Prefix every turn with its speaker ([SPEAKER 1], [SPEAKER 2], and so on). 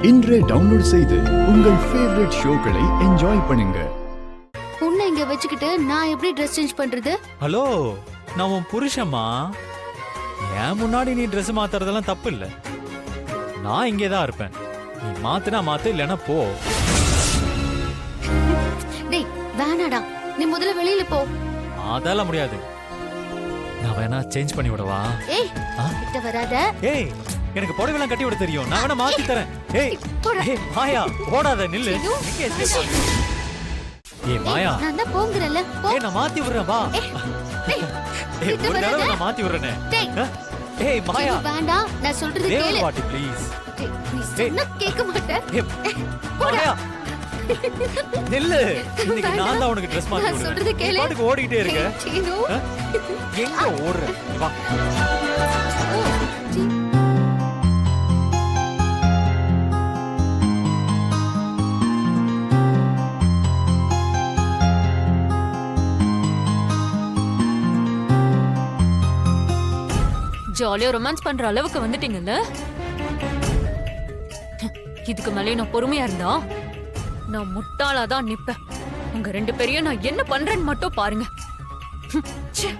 [SPEAKER 1] இன்றே டவுன்லோட் செய்து உங்கள் ஃபேவரட் ஷோக்களை என்ஜாய் பண்ணுங்க.
[SPEAKER 2] உன்னை இங்க வச்சுக்கிட்டு நான் எப்படி ட்ரெஸ் சேஞ்ச் பண்றது?
[SPEAKER 3] ஹலோ, நான் உன் புருஷம்மா. ஏன் முன்னாடி நீ ட்ரெஸ் மாத்துறதெல்லாம் தப்பு இல்ல. நான் இங்கே தான் இருப்பேன். நீ மாத்துனா மாத்து, இல்லைன்னா போ.
[SPEAKER 2] டேய் வேணாடா, நீ முதல்ல வெளியில போ.
[SPEAKER 3] அதெல்லாம் முடியாது. நான் வேணா சேஞ்ச் பண்ணி விடவா?
[SPEAKER 2] ஏய்
[SPEAKER 3] ஆ?
[SPEAKER 2] கிட்ட வராத.
[SPEAKER 3] ஏய், எனக்கு புடவைலாம் கட்டி விட தெரியும். நான் வேணா மாத்தி தரேன். ஏய்
[SPEAKER 2] போடா.
[SPEAKER 3] ஏய் மாயா, ஓடாத, நில்லு.
[SPEAKER 2] ஐயோ.
[SPEAKER 3] எங்க escape? ஏய் மாயா,
[SPEAKER 2] நான் தான் போங்கறல. போ.
[SPEAKER 3] ஏய் நான் மாத்தி விடுறேன், வா.
[SPEAKER 2] டேய்
[SPEAKER 3] ஏய்
[SPEAKER 2] கிட்ட
[SPEAKER 3] ஒரு தடவை
[SPEAKER 2] வராத.
[SPEAKER 3] நான் மாத்தி விடுறேனே.
[SPEAKER 2] டேய்.
[SPEAKER 3] ஏய் மாயா,
[SPEAKER 2] சரி, வேண்டாம், நான் சொல்றது
[SPEAKER 3] தேவ
[SPEAKER 2] கேளு.
[SPEAKER 3] பாட்டி ப்ளீஸ்.
[SPEAKER 2] டேய், நீ சொன்னா கேட்க மாட்டே.
[SPEAKER 3] ஏய் மாயா, நில்லு. இன்னைக்கு நான் தான் உனக்கு ட்ரெஸ் மாத்தி
[SPEAKER 2] நான்
[SPEAKER 3] விடுறேன்.
[SPEAKER 2] சொல்றது
[SPEAKER 3] நீ
[SPEAKER 2] கேளு.
[SPEAKER 3] பாட்டுக்கு ஓடிட்டே இருக்க.
[SPEAKER 2] ஏய், சீனு.
[SPEAKER 3] ஆ? எங்க ஓடுற? வா.
[SPEAKER 2] ஓ, சீ.
[SPEAKER 4] ஜாலியா ரொமான்ஸ் பண்ற அளவுக்கு வந்துட்டீங்கல்ல. இதுக்கு மேலே நான் பொறுமையா இருந்தா நான் முட்டாளாதான் நிப்பேன். உங்க ரெண்டு பேரையும் நான் என்ன பண்றேன்னு மட்டும் பாருங்க. ச்சே.